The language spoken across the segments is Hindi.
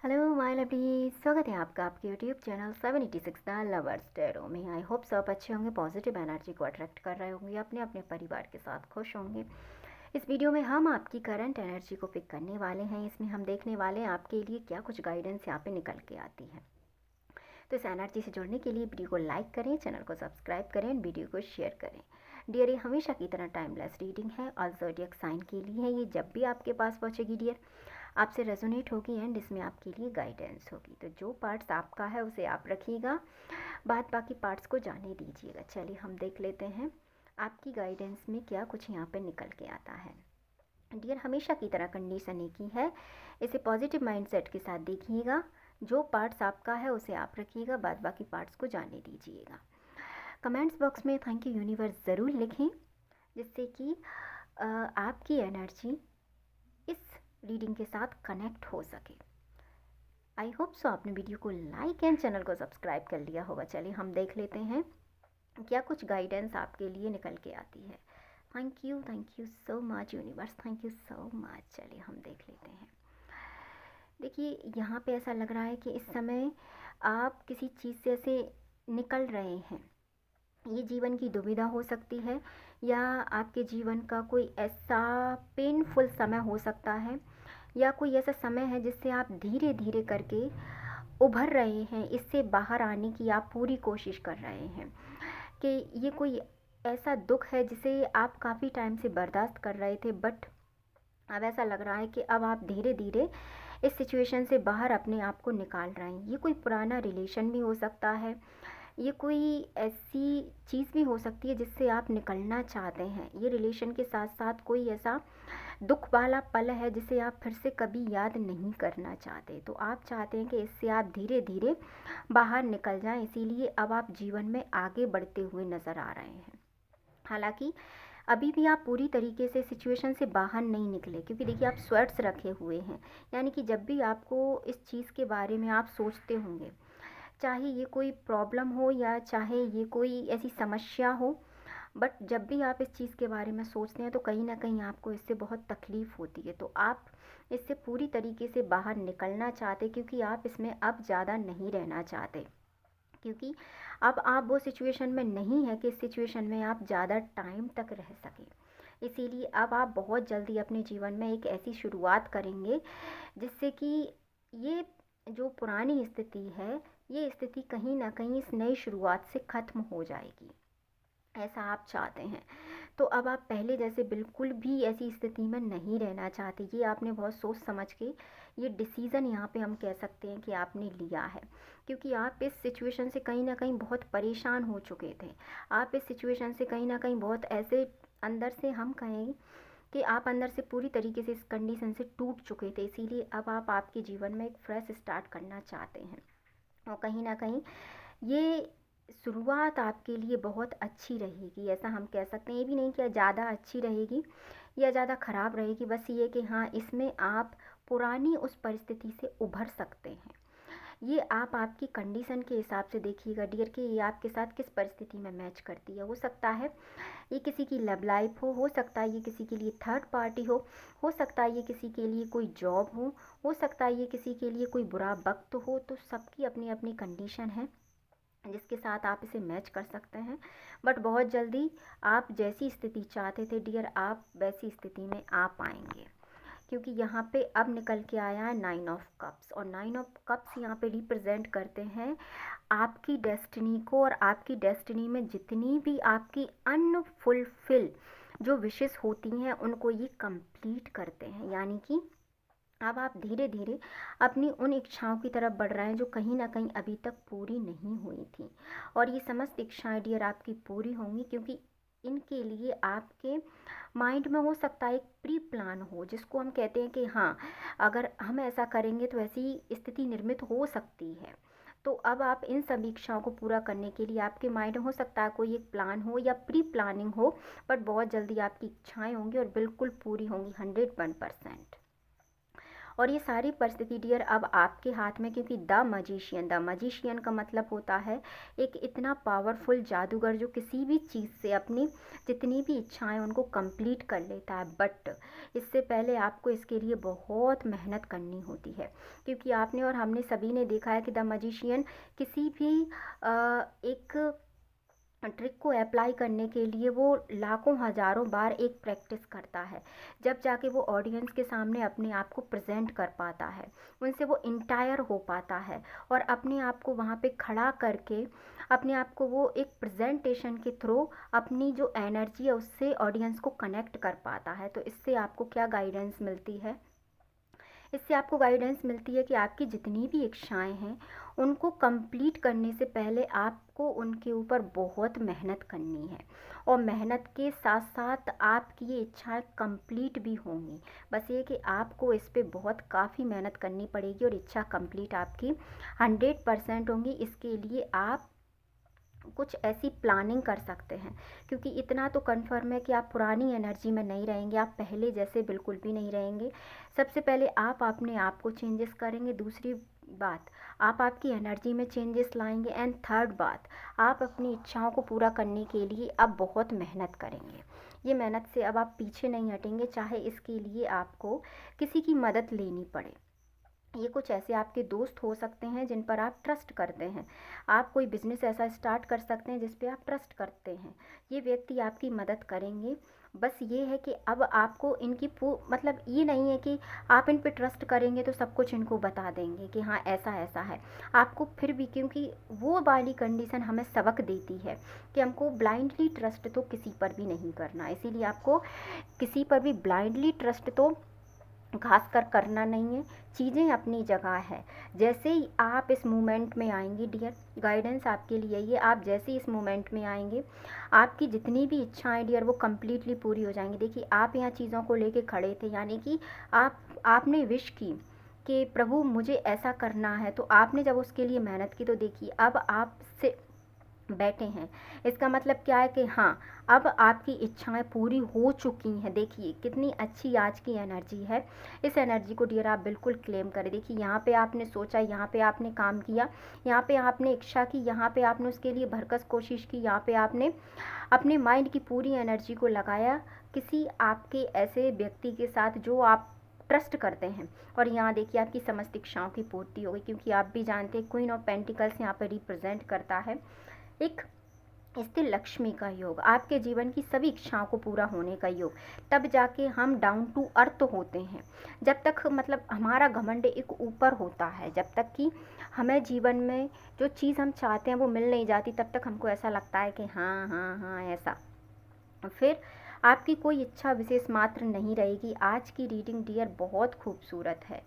हेलो माय लवली, स्वागत है आपका आपके YouTube channel 786 the lovers tarot में। आई होप सब अच्छे होंगे, पॉजिटिव एनर्जी को अट्रैक्ट कर रहे होंगे, अपने अपने परिवार के साथ खुश होंगे। इस वीडियो में हम आपकी करंट एनर्जी को पिक करने वाले हैं। इसमें हम देखने वाले हैं आपके लिए क्या कुछ गाइडेंस यहाँ पे निकल के आती है। तो इस एनर्जी से जुड़ने के लिए वीडियो को लाइक करें, चैनल को सब्सक्राइब करें, वीडियो को शेयर करें। डियर, ये हमेशा की तरह टाइमलेस रीडिंग है और ज़ोडिएक साइन के लिए है। ये जब भी आपके पास पहुँचेगी डियर, आपसे रेजोनेट होगी एंड इसमें आपके लिए गाइडेंस होगी। तो जो पार्ट्स आपका है उसे आप रखिएगा, बाकी पार्ट्स को जाने दीजिएगा। चलिए हम देख लेते हैं आपकी गाइडेंस में क्या कुछ यहाँ पे निकल के आता है। डियर, हमेशा की तरह कंडीशन एक ही है, इसे पॉजिटिव माइंडसेट के साथ देखिएगा। जो पार्ट्स आपका है उसे आप रखिएगा, बाकी पार्ट्स को जाने दीजिएगा। कमेंट्स बॉक्स में थैंक यू यूनिवर्स ज़रूर लिखें, जिससे कि आपकी एनर्जी इस रीडिंग के साथ कनेक्ट हो सके। आई होप सो आपने वीडियो को लाइक एंड चैनल को सब्सक्राइब कर लिया होगा। चलिए हम देख लेते हैं क्या कुछ गाइडेंस आपके लिए निकल के आती है। Thank you so much universe, thank you so much. चलिए हम देख लेते हैं। देखिए, यहाँ पे ऐसा लग रहा है कि इस समय आप किसी चीज़ से ऐसे निकल रहे हैं। ये जीवन की दुविधा हो सकती है, या आपके जीवन का कोई ऐसा पेनफुल समय हो सकता है, या कोई ऐसा समय है जिससे आप धीरे धीरे करके उभर रहे हैं। इससे बाहर आने की आप पूरी कोशिश कर रहे हैं कि ये कोई ऐसा दुख है जिसे आप काफ़ी टाइम से बर्दाश्त कर रहे थे, बट अब ऐसा लग रहा है कि अब आप धीरे धीरे इस सिचुएशन से बाहर अपने आप को निकाल रहे हैं। ये कोई पुराना रिलेशन भी हो सकता है, ये कोई ऐसी चीज़ भी हो सकती है जिससे आप निकलना चाहते हैं। ये रिलेशन के साथ साथ कोई ऐसा दुख वाला पल है जिसे आप फिर से कभी याद नहीं करना चाहते। तो आप चाहते हैं कि इससे आप धीरे धीरे बाहर निकल जाएं, इसीलिए अब आप जीवन में आगे बढ़ते हुए नज़र आ रहे हैं। हालांकि अभी भी आप पूरी तरीके से सिचुएशन से बाहर नहीं निकले, क्योंकि देखिए आप स्वेट्स रखे हुए हैं। यानी कि जब भी आपको इस चीज़ के बारे में आप सोचते होंगे, चाहे ये कोई प्रॉब्लम हो या चाहे ये कोई ऐसी समस्या हो, बट जब भी आप इस चीज़ के बारे में सोचते हैं तो कहीं ना कहीं आपको इससे बहुत तकलीफ़ होती है। तो आप इससे पूरी तरीके से बाहर निकलना चाहते, क्योंकि आप इसमें अब ज़्यादा नहीं रहना चाहते, क्योंकि अब आप वो सिचुएशन में नहीं है कि इस सिचुएशन में आप ज़्यादा टाइम तक रह सकें। इसीलिए अब आप बहुत जल्दी अपने जीवन में एक ऐसी शुरुआत करेंगे जिससे कि ये जो पुरानी स्थिति है, ये स्थिति कहीं ना कहीं इस नई शुरुआत से ख़त्म हो जाएगी, ऐसा आप चाहते हैं। तो अब आप पहले जैसे बिल्कुल भी ऐसी स्थिति में नहीं रहना चाहते। ये आपने बहुत सोच समझ के ये डिसीज़न यहाँ पे हम कह सकते हैं कि आपने लिया है, क्योंकि आप इस सिचुएशन से कहीं ना कहीं बहुत परेशान हो चुके थे। आप इस सिचुएशन से कहीं ना कहीं बहुत ऐसे अंदर से हम कहें कि आप अंदर से पूरी तरीके से इस कंडीशन से टूट चुके थे। इसीलिए अब आप आपके जीवन में एक फ्रेश स्टार्ट करना चाहते हैं, और कहीं ना कहीं ये शुरुआत आपके लिए बहुत अच्छी रहेगी, ऐसा हम कह सकते हैं। ये भी नहीं कि ज़्यादा अच्छी रहेगी या ज़्यादा ख़राब रहेगी, बस ये कि हाँ, इसमें आप पुरानी उस परिस्थिति से उभर सकते हैं। ये आप आपकी कंडीशन के हिसाब से देखिएगा डियर, कि ये आपके साथ किस परिस्थिति में मैच करती है। हो सकता है ये किसी की लव लाइफ हो सकता है ये किसी के लिए थर्ड पार्टी हो सकता है ये किसी के लिए कोई जॉब हो सकता है ये किसी के लिए कोई बुरा वक्त हो। तो सबकी अपनी अपनी कंडीशन है जिसके साथ आप इसे मैच कर सकते हैं, बट बहुत जल्दी आप जैसी स्थिति चाहते थे डियर, आप वैसी स्थिति में आ पाएंगे। क्योंकि यहाँ पे अब निकल के आया है 9 ऑफ कप्स, और 9 ऑफ कप्स यहाँ पे रिप्रेजेंट करते हैं आपकी डेस्टिनी को, और आपकी डेस्टिनी में जितनी भी आपकी अनफुलफिल जो विशेस होती हैं उनको ये कंप्लीट करते हैं। यानी कि अब आप धीरे धीरे अपनी उन इच्छाओं की तरफ बढ़ रहे हैं जो कहीं ना कहीं अभी तक पूरी नहीं हुई थी, और ये समस्त इच्छाएं डियर आपकी पूरी होंगी, क्योंकि इनके लिए आपके माइंड में हो सकता है एक प्री प्लान हो, जिसको हम कहते हैं कि हाँ, अगर हम ऐसा करेंगे तो ऐसी स्थिति निर्मित हो सकती है। तो अब आप इन सभी इच्छाओं को पूरा करने के लिए आपके माइंड में हो सकता है कोई एक प्लान हो या प्री प्लानिंग हो, बट बहुत जल्दी आपकी इच्छाएं होंगी और बिल्कुल पूरी होंगी 101%। और ये सारी परिस्थिति डियर अब आपके हाथ में, क्योंकि द मजिशियन का मतलब होता है एक इतना पावरफुल जादूगर जो किसी भी चीज़ से अपनी जितनी भी इच्छाएं उनको कंप्लीट कर लेता है। बट इससे पहले आपको इसके लिए बहुत मेहनत करनी होती है, क्योंकि आपने और हमने सभी ने देखा है कि द मजिशियन किसी भी एक ट्रिक को अप्लाई करने के लिए वो लाखों हज़ारों बार एक प्रैक्टिस करता है, जब जाके वो ऑडियंस के सामने अपने आप को प्रेजेंट कर पाता है, उनसे वो इंटायर हो पाता है और अपने आप को वहाँ पे खड़ा करके अपने आप को वो एक प्रेजेंटेशन के थ्रू अपनी जो एनर्जी है उससे ऑडियंस को कनेक्ट कर पाता है। तो इससे आपको क्या गाइडेंस मिलती है? इससे आपको गाइडेंस मिलती है कि आपकी जितनी भी इच्छाएं हैं उनको कंप्लीट करने से पहले आपको उनके ऊपर बहुत मेहनत करनी है, और मेहनत के साथ साथ आपकी ये इच्छाएं कंप्लीट भी होंगी। बस ये कि आपको इस पे बहुत काफ़ी मेहनत करनी पड़ेगी और इच्छा कंप्लीट आपकी 100% होंगी। इसके लिए आप कुछ ऐसी प्लानिंग कर सकते हैं, क्योंकि इतना तो कन्फर्म है कि आप पुरानी एनर्जी में नहीं रहेंगे, आप पहले जैसे बिल्कुल भी नहीं रहेंगे। सबसे पहले आप अपने आप को चेंजेस करेंगे, दूसरी बात आप आपकी एनर्जी में चेंजेस लाएंगे, एंड थर्ड बात आप अपनी इच्छाओं को पूरा करने के लिए अब बहुत मेहनत करेंगे। ये मेहनत से अब आप पीछे नहीं हटेंगे, चाहे इसके लिए आपको किसी की मदद लेनी पड़े। ये कुछ ऐसे आपके दोस्त हो सकते हैं जिन पर आप ट्रस्ट करते हैं, आप कोई बिजनेस ऐसा स्टार्ट कर सकते हैं जिस पे आप ट्रस्ट करते हैं, ये व्यक्ति आपकी मदद करेंगे। बस ये है कि अब आपको इनकी मतलब ये नहीं है कि आप इन पे ट्रस्ट करेंगे तो सब कुछ इनको बता देंगे कि हाँ ऐसा ऐसा है। आपको फिर भी, क्योंकि वो वाली कंडीशन हमें सबक देती है कि हमको ब्लाइंडली ट्रस्ट तो किसी पर भी नहीं करना, इसीलिए आपको किसी पर भी ब्लाइंडली ट्रस्ट तो खास कर करना नहीं है। चीज़ें अपनी जगह है। जैसे ही आप इस मोमेंट में आएंगे डियर, गाइडेंस आपके लिए ये, आप जैसे ही इस मोमेंट में आएंगे आपकी जितनी भी इच्छाएं डियर वो कम्प्लीटली पूरी हो जाएंगी। देखिए आप यहाँ चीज़ों को लेके खड़े थे, यानी कि आपने विश की कि प्रभु मुझे ऐसा करना है, तो आपने जब उसके लिए मेहनत की तो देखिए अब आप से बैठे हैं, इसका मतलब क्या है कि हाँ अब आपकी इच्छाएं पूरी हो चुकी हैं। देखिए कितनी अच्छी आज की एनर्जी है, इस एनर्जी को डियर आप बिल्कुल क्लेम करें। देखिए यहाँ पे आपने सोचा, यहाँ पे आपने काम किया, यहाँ पे आपने इच्छा की, यहाँ पे आपने उसके लिए भरकस कोशिश की, यहाँ पे आपने अपने माइंड की पूरी एनर्जी को लगाया किसी आपके ऐसे व्यक्ति के साथ जो आप ट्रस्ट करते हैं, और यहाँ देखिए आपकी समस्त इच्छाओं की पूर्ति हो गई, क्योंकि आप भी जानते हैं क्वीन ऑफ पेंटिकल्स यहाँ पर रिप्रेजेंट करता है एक स्थिर लक्ष्मी का योग, आपके जीवन की सभी इच्छाओं को पूरा होने का योग। तब जाके हम डाउन टू अर्थ होते हैं। जब तक मतलब हमारा घमंड एक ऊपर होता है, जब तक कि हमें जीवन में जो चीज़ हम चाहते हैं वो मिल नहीं जाती, तब तक हमको ऐसा लगता है कि हाँ हाँ हाँ ऐसा, फिर आपकी कोई इच्छा विशेष मात्र नहीं रहेगी। आज की रीडिंग डियर बहुत खूबसूरत है,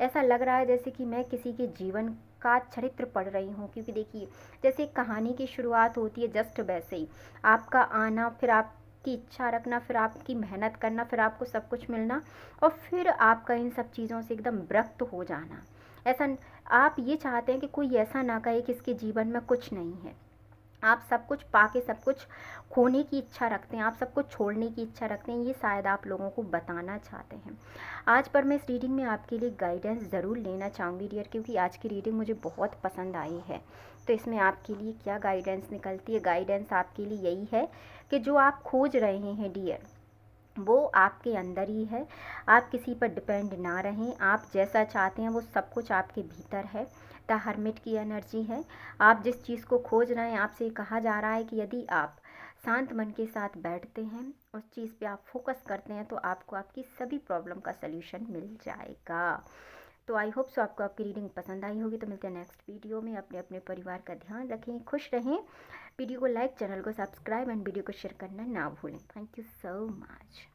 ऐसा लग रहा है जैसे कि मैं किसी के जीवन का चरित्र पढ़ रही हूँ, क्योंकि देखिए जैसे एक कहानी की शुरुआत होती है जस्ट वैसे ही आपका आना, फिर आपकी इच्छा रखना, फिर आपकी मेहनत करना, फिर आपको सब कुछ मिलना, और फिर आपका इन सब चीज़ों से एकदम विरक्त हो जाना। ऐसा आप ये चाहते हैं कि कोई ऐसा ना कहे कि इसके जीवन में कुछ नहीं है। आप सब कुछ पाके सब कुछ खोने की इच्छा रखते हैं, आप सब कुछ छोड़ने की इच्छा रखते हैं, ये शायद आप लोगों को बताना चाहते हैं। आज पर मैं इस रीडिंग में आपके लिए गाइडेंस ज़रूर लेना चाहूँगी डियर, क्योंकि आज की रीडिंग मुझे बहुत पसंद आई है। तो इसमें आपके लिए क्या गाइडेंस निकलती है? गाइडेंस आपके लिए यही है कि जो आप खोज रहे हैं डियर वो आपके अंदर ही है, आप किसी पर डिपेंड ना रहें, आप जैसा चाहते हैं वो सब कुछ आपके भीतर है। द हर्मिट की एनर्जी है, आप जिस चीज़ को खोज रहे हैं आपसे कहा जा रहा है कि यदि आप शांत मन के साथ बैठते हैं, उस चीज़ पे आप फोकस करते हैं, तो आपको आपकी सभी प्रॉब्लम का सल्यूशन मिल जाएगा। तो आई होप सो आपको आपकी रीडिंग पसंद आई होगी। तो मिलते हैं नेक्स्ट वीडियो में। अपने अपने परिवार का ध्यान रखें, खुश रहें। वीडियो को लाइक, चैनल को सब्सक्राइब एंड वीडियो को शेयर करना ना भूलें। Thank you so much.